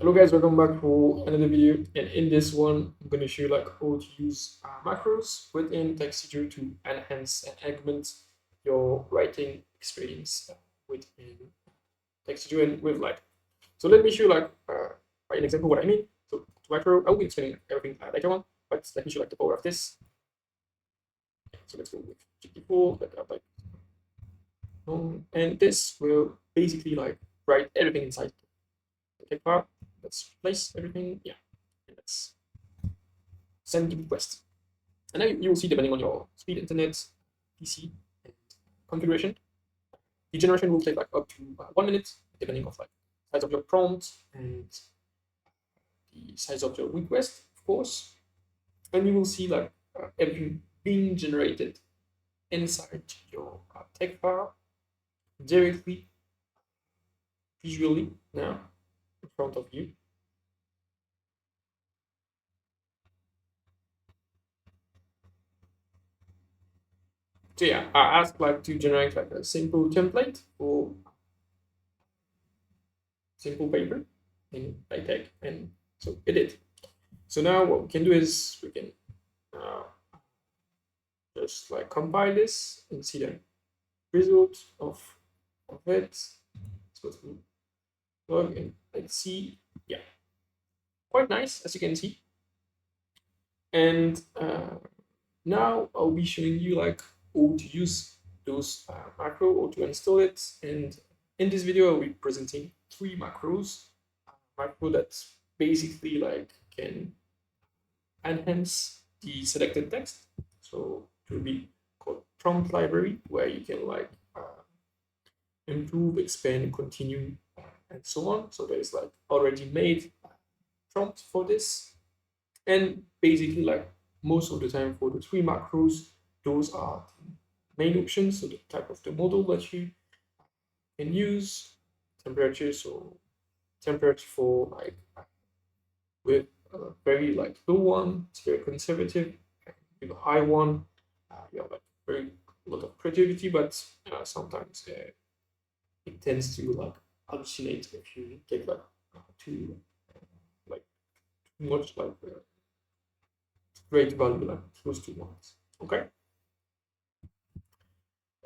Hello guys, welcome back for another video, and in this one I'm going to show you like how to use macros within TeXstudio to enhance and augment your writing experience within TeXstudio and with Light. So let me show you like by an example what I mean. So to macro, I will be explaining everything later on, but let me show you like the power of this. So let's go with GPT-4, and this will basically like write everything inside the text bar. Let's place everything, yeah, and let's send the request. And now you will see, depending on your speed, internet, PC, and configuration, the generation will take like up to 1 minute, depending on like size of your prompt and the size of your request, of course. And you will see like everything being generated inside your text file directly, visually now in front of you. So yeah, I asked like to generate like a simple template for simple paper in LaTeX, and so it did. So now what we can do is we can just like compile this and see the result of it. Let's go to log and let's see. Yeah, quite nice as you can see. And now I'll be showing you like how to use those macro or to install it. And in this video, I'll be presenting 3 macros. Macro that basically like can enhance the selected text. So it will be called prompt library, where you can like improve, expand, continue, and so on. So there is like already made prompt for this. And basically like most of the time for the 3 macros, those are the main options. So the type of the model that you can use, temperature, so temperature for like with a very like low one, it's very conservative. With a high one, you have like very lot of creativity, but sometimes it tends to like hallucinate if you get like too like too much like great value, like close to ones. Okay.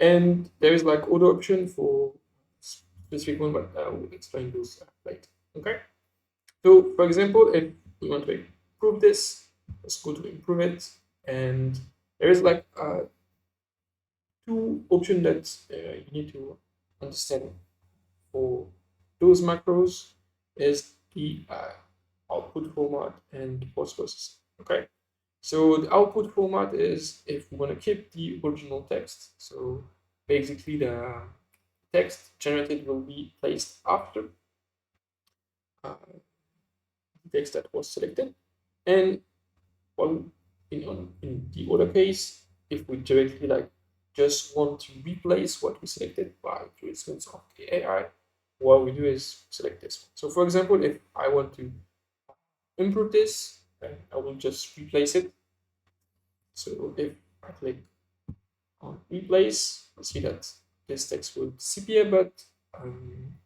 And there is like other option for specific one, but I will explain those later. Okay. So for example, if we want to improve this, let's go to improve it, and there is like 2 options that you need to understand for those macros is the output format and post processing. Okay. So the output format is if we want to keep the original text. So basically the text generated will be placed after the text that was selected. And well, in the other case, if we directly like just want to replace what we selected by the instance of the AI, what we do is select this one. So for example, if I want to improve this, I will just replace it. So if I click on replace, you see that this text will disappear, but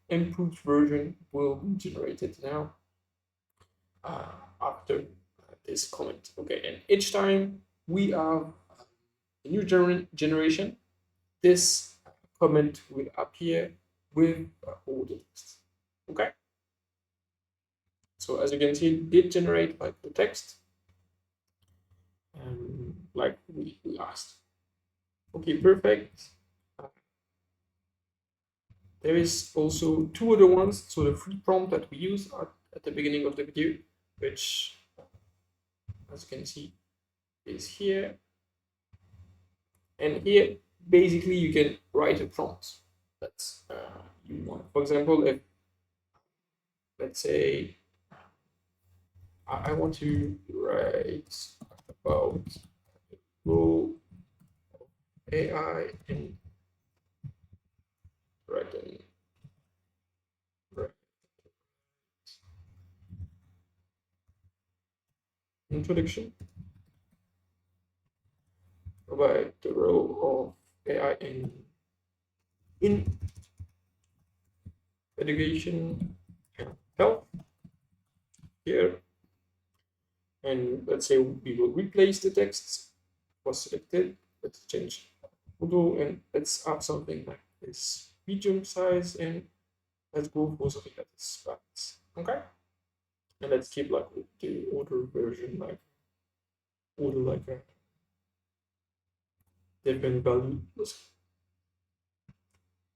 improved version will be generated now after this comment. Okay, and each time we have a new generation, this comment will appear with all the text. Okay. So as you can see, it did generate like the text, like we asked. Okay, perfect. There is also 2 other ones. So the free prompt that we use at the beginning of the video, which, as you can see, is here. And here, basically, you can write a prompt that you want. For example, if, let's say, I want to write about role AI in writing. Introduction about the role of AI in education and health. here. And let's say we will replace the text was selected. Let's change photo and let's add something like this medium size, and let's go for something that is flat. Okay. And let's keep like the older version, like older like a different value. So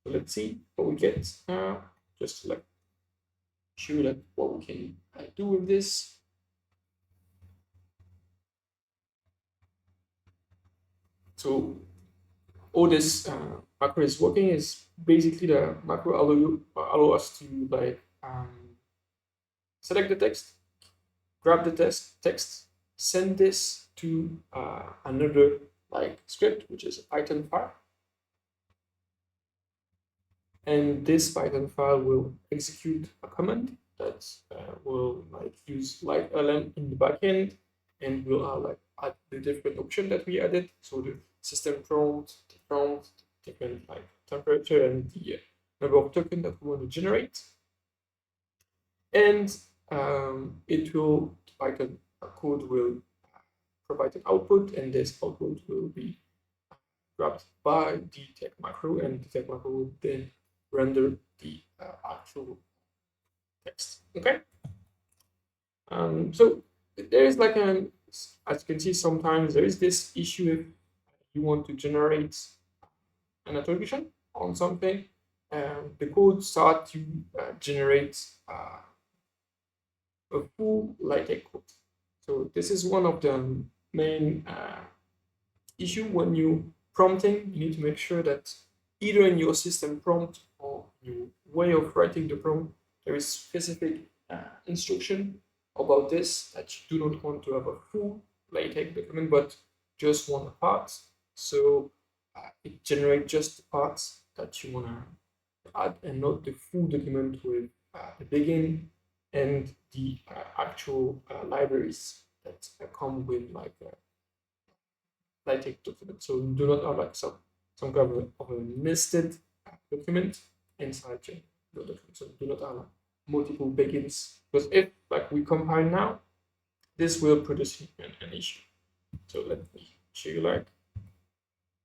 let's see what we get. Just to like show you like what we can do with this. So all this macro is working is basically the macro allow us to like select the text, grab the text, send this to another like script, which is Python file. And this Python file will execute a command that will like use like lm in the backend, and will like add the different option that we added. So the system prompt, different like temperature, and the number of token that we want to generate. And it will, Python code will provide an output, and this output will be grabbed by the tech macro, and the tech macro will then render the actual text. Okay. So there is like an, as you can see, sometimes there is this issue if you want to generate an attribution on something, the code start to generate a full LaTeX code. So this is one of the main issue when you prompting. You need to make sure that either in your system prompt or your way of writing the prompt, there is specific instruction about this, that you do not want to have a full LaTeX document, but just one part. So it generates just the parts that you want to add, and not the full document with the begin and the actual libraries that come with like LaTeX document. So you do not have like some kind of a nested document inside your document. So you do not have like multiple begins, because if like we compile now, this will produce an issue. So let me show you like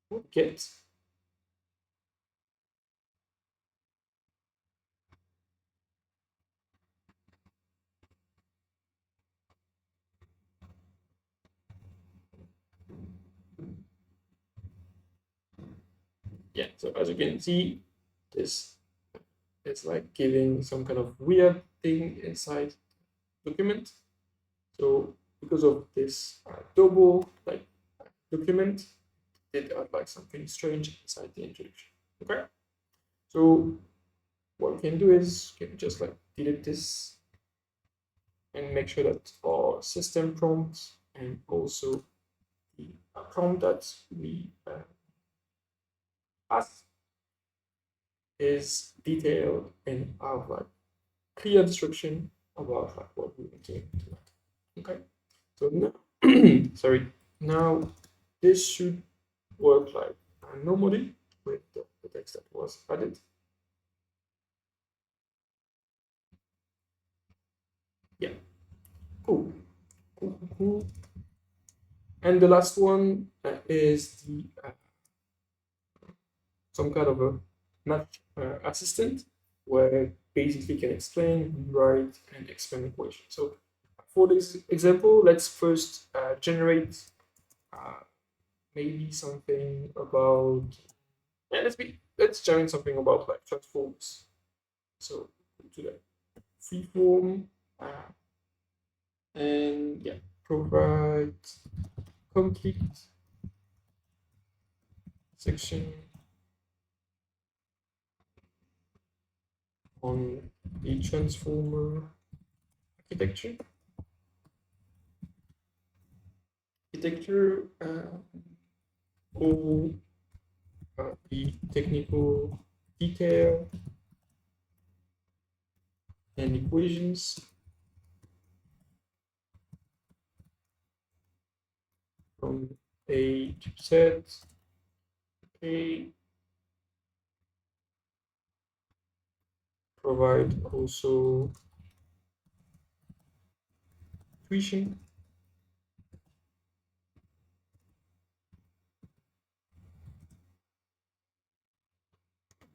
what we get. Yeah, so as you can see, this is like giving some kind of weird thing inside document. So because of this double like document, it add like something strange inside the introduction. Okay, so what we can do is can just like delete this and make sure that our system prompt and also the prompt that we pass is detailed and have like clear instruction about like what we want to do. Okay, so now sorry, now this should work like normally with the text that was added. Yeah, cool. Cool. And the last one is the some kind of a math assistant, where basically can explain, rewrite, and expand equations. So for this example, let's first generate maybe something about, yeah, let's generate something about like transforms. So to the free form, and yeah, provide complete section on the transformer architecture. All the technical detail and equations from A to Z. Okay. Provide also equation.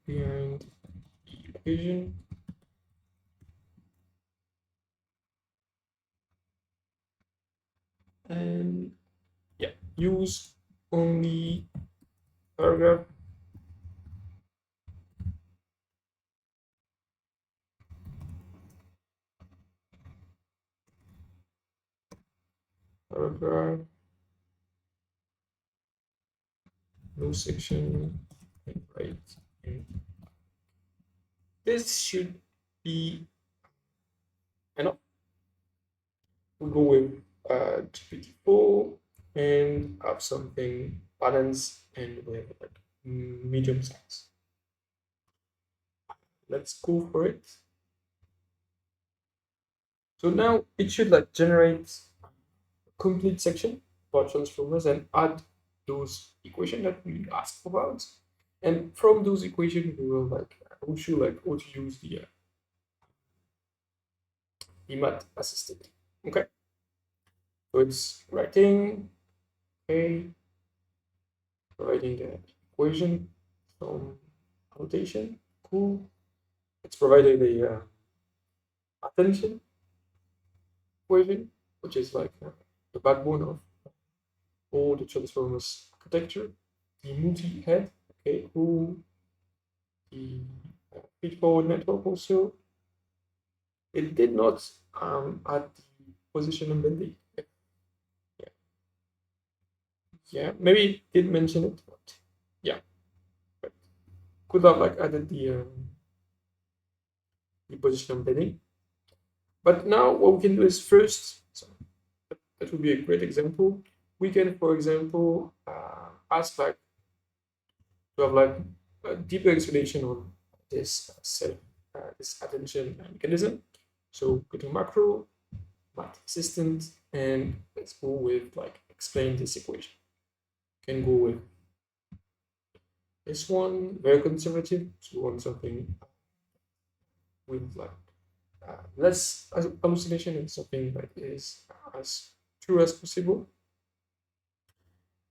Behind the equation. And yeah, use only paragraph. Paragraph. No section. And right. And this should be enough. We'll go with GPT-4 and have something balanced and with like medium size. Let's go for it. So now it should like generate a complete section about transformers and add those equations that we asked about. And from those equations, we will like we'll show like how to use the math assistant. Okay. So it's writing, okay, providing the equation, some annotation, cool. It's providing the attention equation, which is like the backbone of all the transformers architecture. The multi-head, okay, cool. The feedforward network also. It did not add the position embedding. Yeah, yeah, maybe it did mention it, but yeah, but could have like added the position embedding. But now what we can do is first, so that would be a great example. We can, for example, ask like to have like a deeper explanation on this this attention mechanism. So go to macro, math assistant, and let's go with like explain this equation. Can go with this one, very conservative. So we want something with like less hallucination and something that is as true as possible.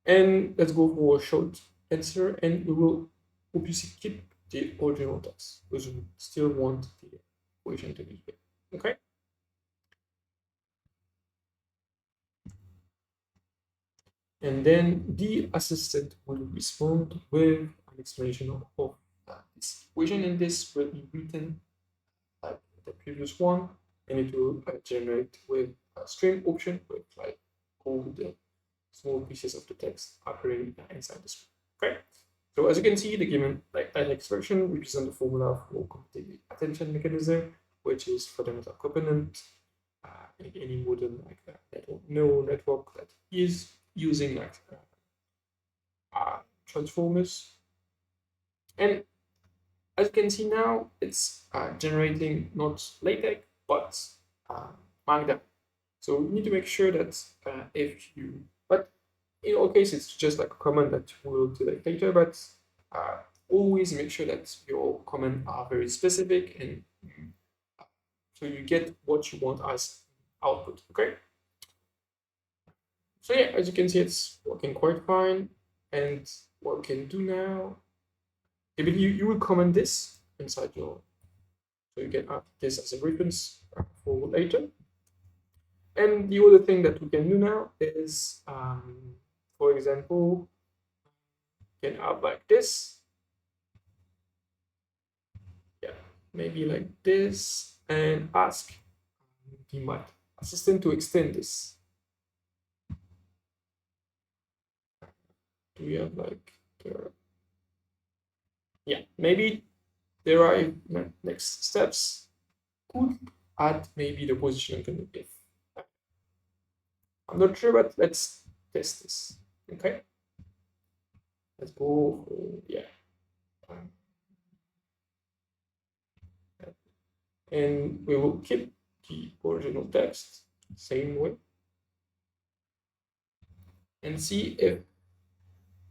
And let's go for a short answer, and we will obviously keep the original text because we still want the equation to be here. Okay. And then the assistant will respond with an explanation of this equation, and this will be written like the previous one, and it will generate with a string option with like all the small pieces of the text appearing inside the string. Okay. So as you can see, the given like LaTeX version represents the formula for computing the attention mechanism, which is fundamental component in any modern like neural network that is using like transformers. And as you can see now, it's generating not LaTeX but Magda. So we need to make sure that if you, but in all cases, it's just like a comment that we'll delete later, but always make sure that your comments are very specific and so you get what you want as output, okay? So yeah, as you can see, it's working quite fine. And what we can do now, maybe you will comment this inside your, so you can add this as a reference for later. And the other thing that we can do now is, for example, you can add like this. Yeah, maybe like this, and ask the math assistant to extend this. Do we have like, yeah, maybe there are next steps. Could add maybe the position alternative. I'm not sure, but let's test this. Okay. Let's go. Yeah. And we will keep the original text same way and see if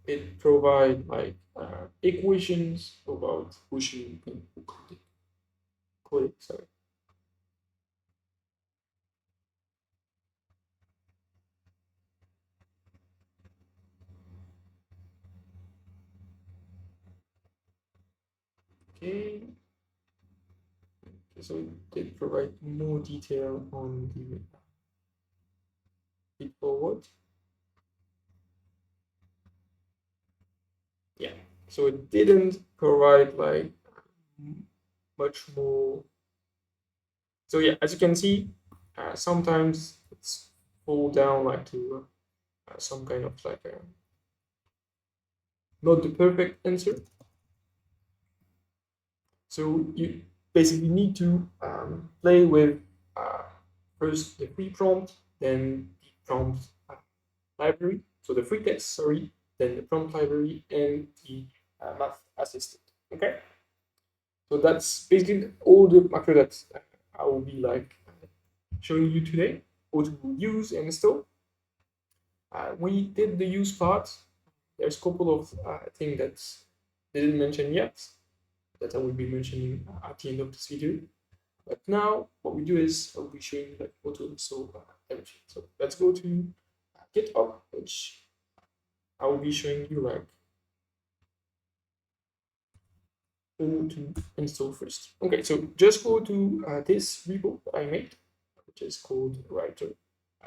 it provide like equations about pushing and coding. Sorry. Okay. So it did provide more detail on the feed forward. Yeah. So it didn't provide like much more. So yeah, as you can see, sometimes it's fall down like to some kind of like not the perfect answer. So you basically need to play with first the free prompt, then the prompt library, so the free text, sorry, then the prompt library, and the math assistant. Okay, so that's basically all the macro that I will be like showing you today, how to use and install. We did the use part. There's a couple of things that they didn't mention yet that I will be mentioning at the end of this video. But now what we do is I'll be showing you like how to install everything. So let's go to GitHub, which I will be showing you like how to install first. Okay, so just go to this repo that I made, which is called Writer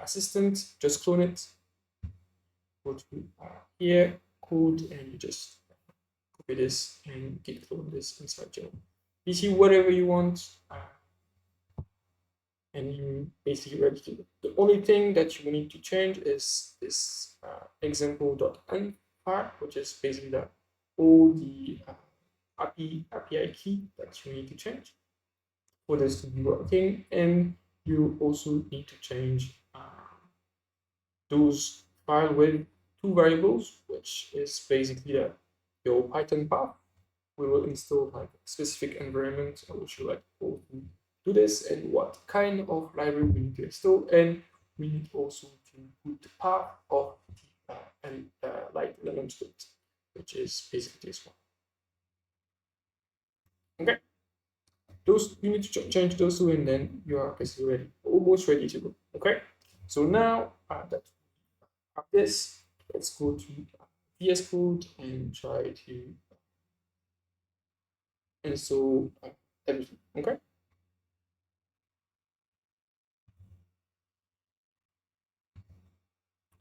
Assistant. Just clone it. Go to here, code, and you just copy this and git clone this inside your PC, whatever you want. And you basically ready to. The only thing that you need to change is this example.env part, which is basically that all the API key that you need to change for this to be working, and you also need to change those file with two variables, which is basically that your Python path. We will install like a specific environment. I will show like how to do this and what kind of library we need to install, and we need also to put the path of the light element script, which is basically this one. Okay, those you need to change those two, and then you are basically ready, almost ready to go. Okay, so now that we have this, let's go to VS Code and try to install everything. Okay.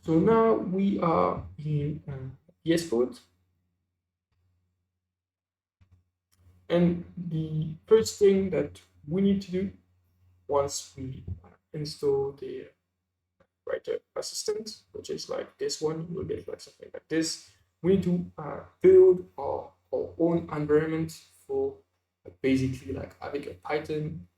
So now we are in VS Code, and the first thing that we need to do once we install the writer assistant, which is like this one, you will get like something like this. We need to build our own environment for basically like having a Python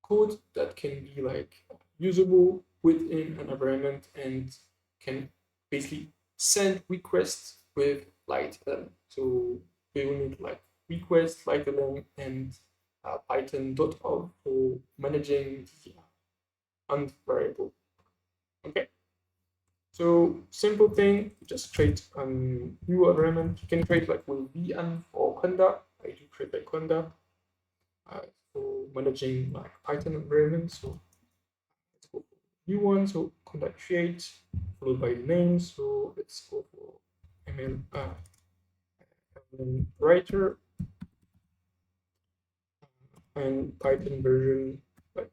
code that can be like usable within an environment and can basically send requests with light element. So we will need like request light element and python.org for managing the and variable. Okay. So simple thing, just create a new environment. You can create like with VM or Conda. I do create like Conda for managing like Python environment. So let's go for new one. So Conda create followed by the name. So let's go for ML writer and Python version like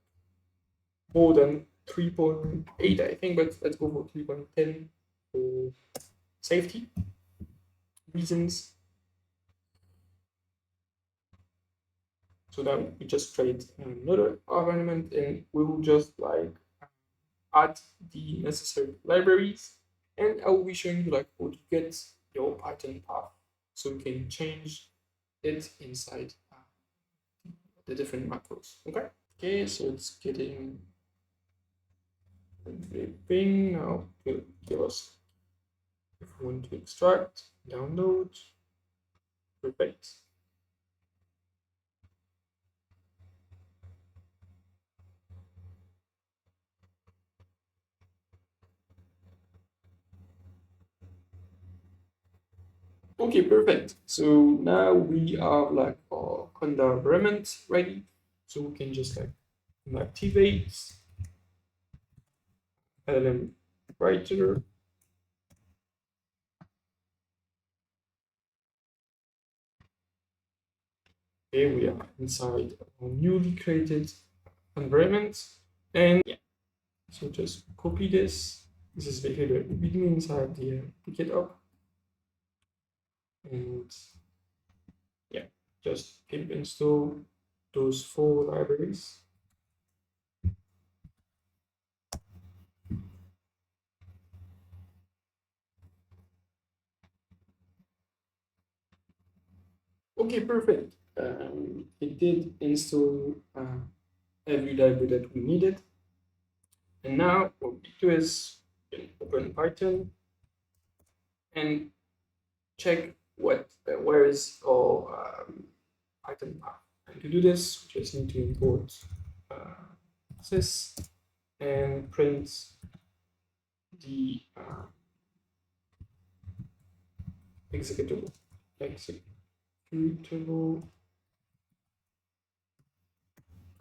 more than 3.8, I think, but let's go for 3.10 for safety reasons. So then we just create another environment and we will just like add the necessary libraries, and I will be showing you like how to get your Python path so you can change it inside the different macros. Okay. Okay, so it's getting everything now. Will give us if we want to extract, download, perfect. Okay, perfect. So now we have like our Conda environment ready. So we can just like activate LLM writer. Okay, we are inside our newly created environment, and yeah, so just copy this. This is basically the beginning inside the GitHub, and yeah, just pip install those 4 libraries. Okay, perfect. It did install every library that we needed. And now what we do is open Python and check where is our Python path. And to do this, we just need to import this and print the executable.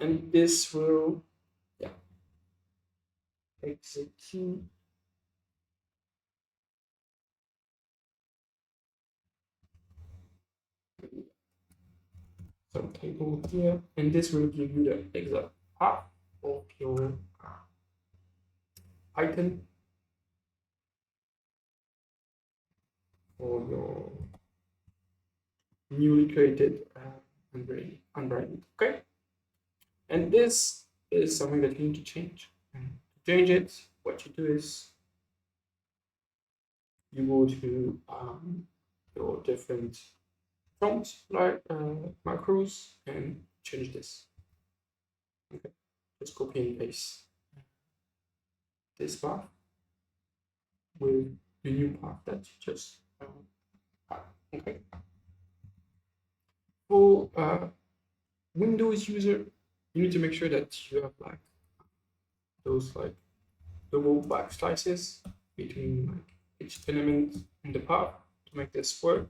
And this will execute some table here, and this will give you the exact path of your Python or your newly created environment. Okay, and this is something that you need to change. And to change it, what you do is you go to your different prompts like macros and change this. Okay, just copy and paste this path with the new path that you just had. Okay. For Windows user, you need to make sure that you have like those like double backslashes between like each element in the path to make this work.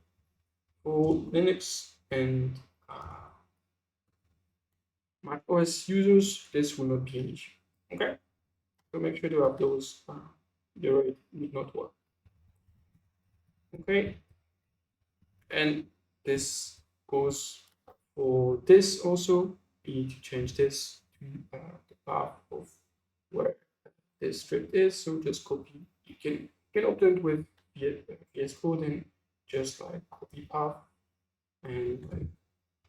For Linux and Mac OS users, this will not be an issue. Okay, so make sure to have those. The rate will not work. Okay, and this goes for this also. You need to change this to the path of where this script is. So just copy. You can open it with VS Code and just like copy path and like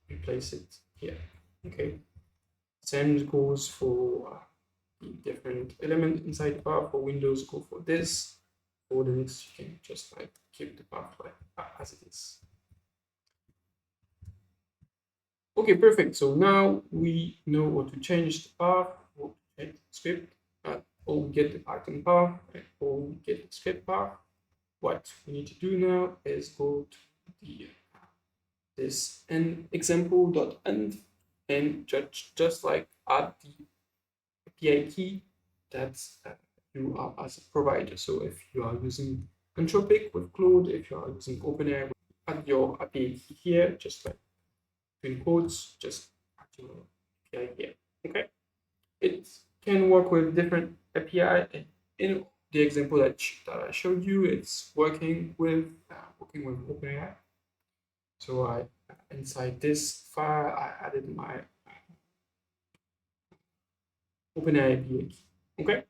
replace it here. Okay. Same goes for the different element inside the path. For Windows, go for this. For Linux, you can just like keep the path like as it is. Okay, perfect. So now we know what to change the path, what to change the script, or we get the Python path, or we get the script path. What we need to do now is go to the this example.end and just like add the API key that you are as a provider. So if you are using Anthropic with Claude, if you are using OpenAI, add your API key here, just like between quotes, just add your API here. Okay, it can work with different API. In the example that I showed you, it's working with OpenAI. So I inside this file I added my OpenAI API key. Okay,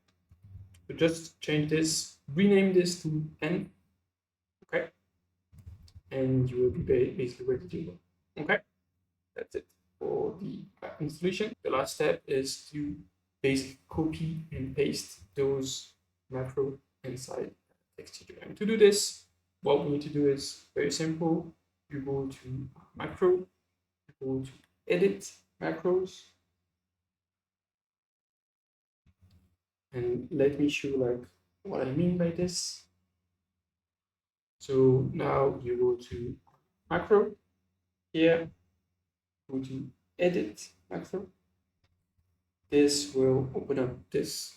so just change this, rename this to N. Okay, and you will be basically ready to go. Okay, that's it for the installation. The last step is to basically copy and paste those macro inside TeXstudio. And to do this, what we need to do is very simple. You go to macro, you go to edit macros, and let me show like what I mean by this. So now you go to macro here, go to edit macro. This will open up this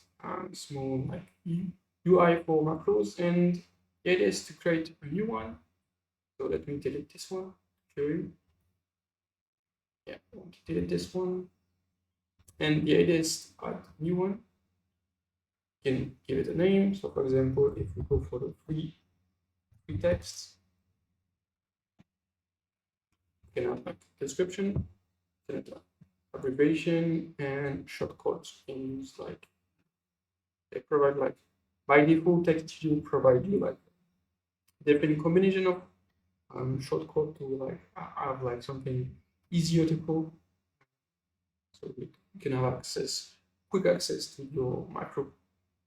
small like UI for macros, and it is to create a new one. So let me delete this one. Show you. Yeah, I want to delete this one, and the idea is to add a new one. You can give it a name. So for example, if we go for the free text, you can add like description. abbreviation and shortcuts you can use. Like they provide like by default TeXstudio provide you like different combination of shortcut to like have like something easier to code. So you can have quick access to your macro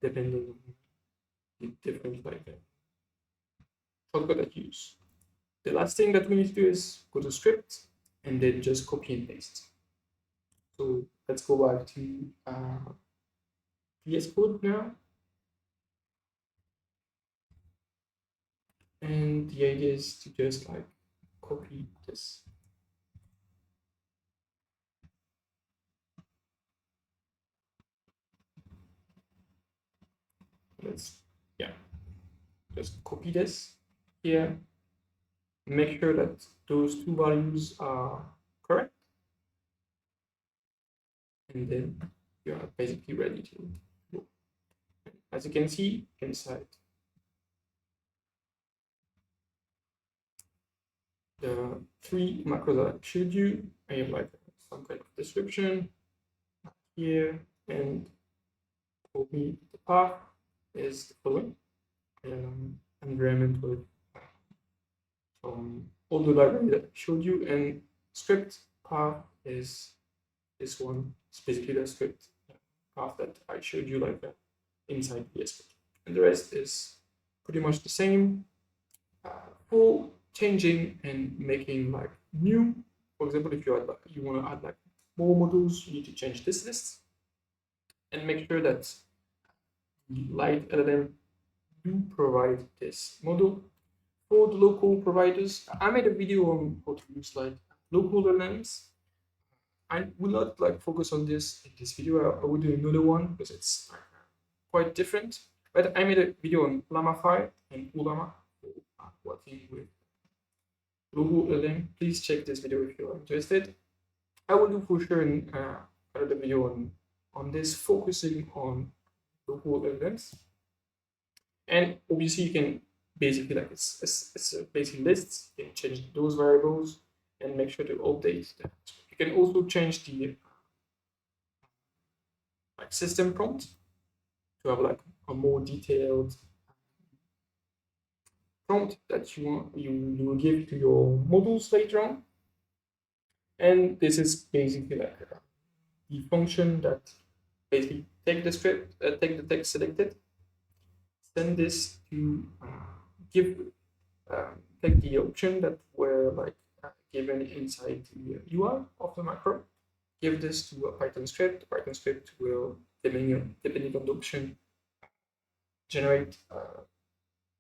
depending on the different like shortcut that you use. The last thing that we need to do is go to script and then just copy and paste. So let's go back to VS Code now. And the idea is to just like copy this. Yeah, just copy this here. Make sure that those two values are correct. And then you are basically ready to go. As you can see inside the three macros that I showed you, I have like some kind of description here, and for me the path is the following environment with all the library that I showed you, and script path is this one. It's basically the script path that I showed you like inside VS Code, and the rest is pretty much the same. For changing and making like new, for example, if you add like you want to add like more modules, you need to change this list and make sure that the Light LLM do provide this model. For the local providers, I made a video on how to use like local LLMs. I will not like focus on this in this video. I will do another one because it's quite different. But I made a video on Llama 5 and Ulama working with local LLM. Please check this video if you are interested. I will do for sure another video on this, focusing on local LLMs. And obviously you can basically like it's a basic list. You can change those variables and make sure to update that. You can also change the like system prompt to have like a more detailed prompt that you will give to your models later on. And this is basically like the function that basically take the script, take the text selected, send this to give take the option that were like given inside the UI of the macro, give this to a Python script. The Python script will, depending on the option, generate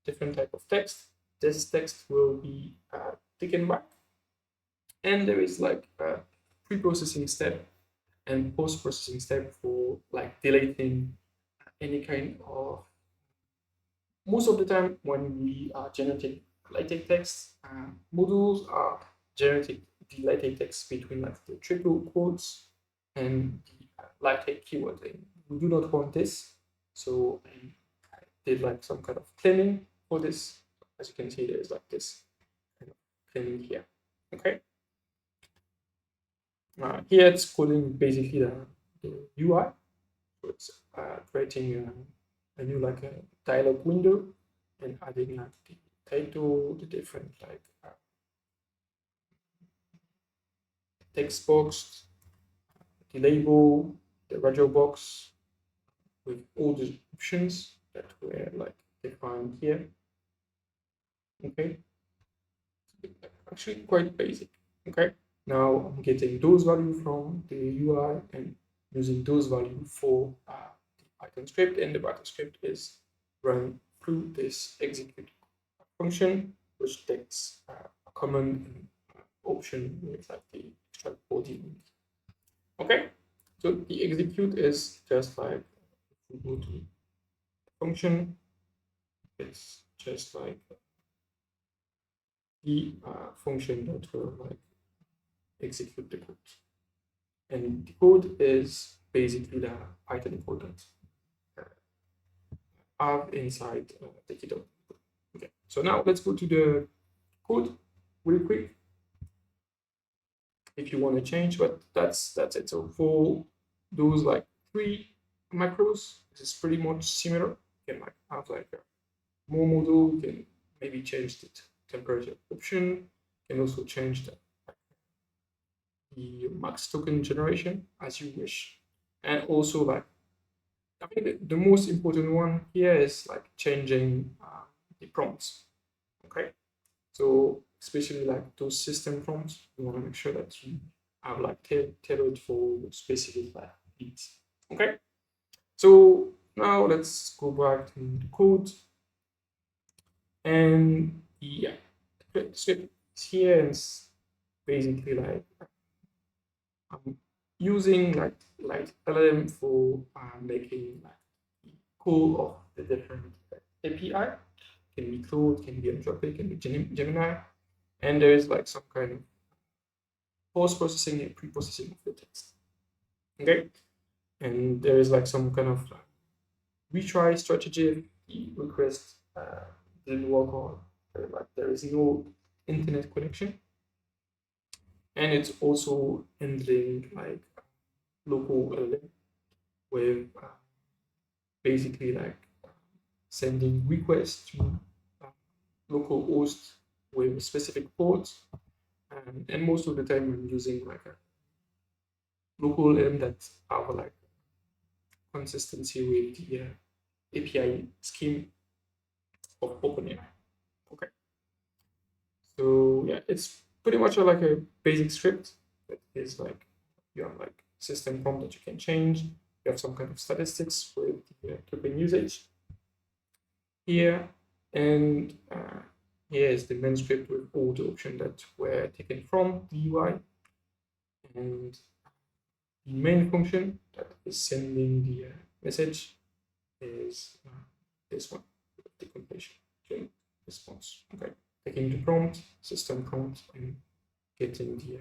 different type of text. This text will be taken back, and there is like a pre-processing step and post-processing step for like deleting any kind of. Most of the time when we are generating LaTeX text, modules are generating the LaTeX text between like the triple quotes and the LaTeX keyword. And we do not want this, so I did like some kind of cleaning for this. As you can see, there's like this kind of cleaning here. Okay. Here it's coding basically the UI. So it's creating a new like a dialog window and adding like the title, the different like text box, the label, the radio box with all the options that were like defined here. Okay, actually quite basic. Okay, now I'm getting those values from the UI and using those values for the Python script, and the Python script is run through this execute function, which takes a command option with like the extra body. Okay, so the execute is just like if we go to function, it's just like the function that will like execute the code, and the code is basically the Python code that are inside the Keto. Okay, so now let's go to the code real quick. if you want to change, but that's it. So for those like 3 macros, this is pretty much similar. You can like have like a more model, you can maybe change the temperature option, you can also change the max token generation as you wish. And also like I think the most important one here is like changing the prompts. Okay, so especially like those system prompts, you want to make sure that you have like tailored for specific like needs. Okay, so now let's go back to the code, and yeah, the script is here, and it's basically like I'm using like LLM for making like the call of the different API. Can be Claude, can be Anthropic, can be Gemini, and there is like some kind of post processing and pre processing of the text. Okay, and there is like some kind of retry strategy if the request didn't work, or like there is no internet connection, and it's also handling like local LLM with basically like sending requests to local host with a specific port, and most of the time I'm using like a local LLM that have like consistency with the API scheme of OpenAI. Okay, so yeah, it's pretty much like a basic script that is like you have like system prompt that you can change. You have some kind of statistics with the token usage here, and here is the main script with all the options that were taken from the UI, and the main function that is sending the message is this one, the completion response. Okay, taking the prompt, system prompt, and getting the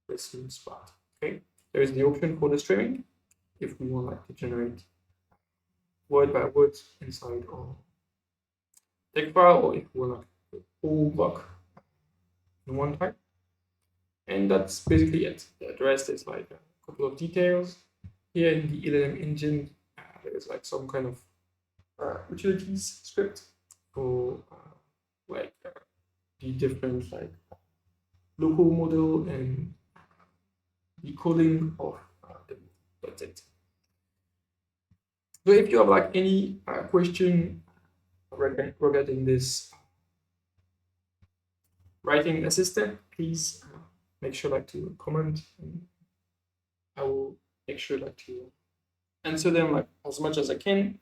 response part. Okay, there is the option for the streaming if we want like to generate word by word inside our text file, or if we want like the whole block in one time. And that's basically it. The rest is like a couple of details. Here in the LLM engine, there's like some kind of utilities script for like the different like local model and the coding of the that's it. So if you have like any question regarding this writing assistant, please make sure like to comment, and I will make sure like to answer them like as much as I can.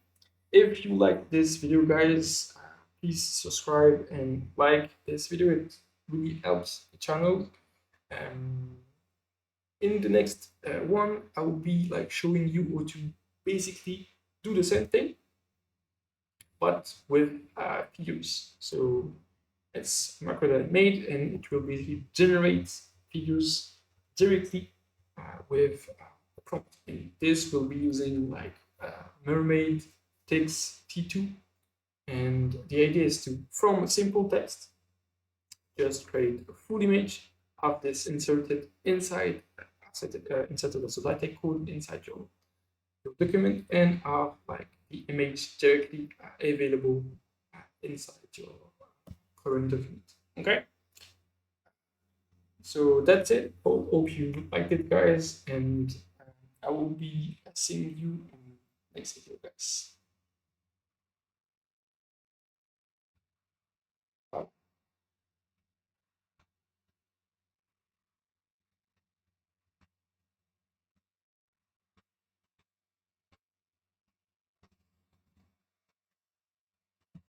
If you like this video, guys, please subscribe and like this video. It really helps the channel. In the next one, I will be like showing you how to basically do the same thing, but with figures. So it's a macro that I made, and it will basically generate figures directly with the prompt. And this will be using like Mermaid Text2, and the idea is to, from a simple text, just create a full image, have this inserted inside, inserted as a LaTeX code inside your document, and have like the image directly available inside your current document. Okay, so that's it. Hope you liked it, guys, and I will be seeing you in the next video, guys.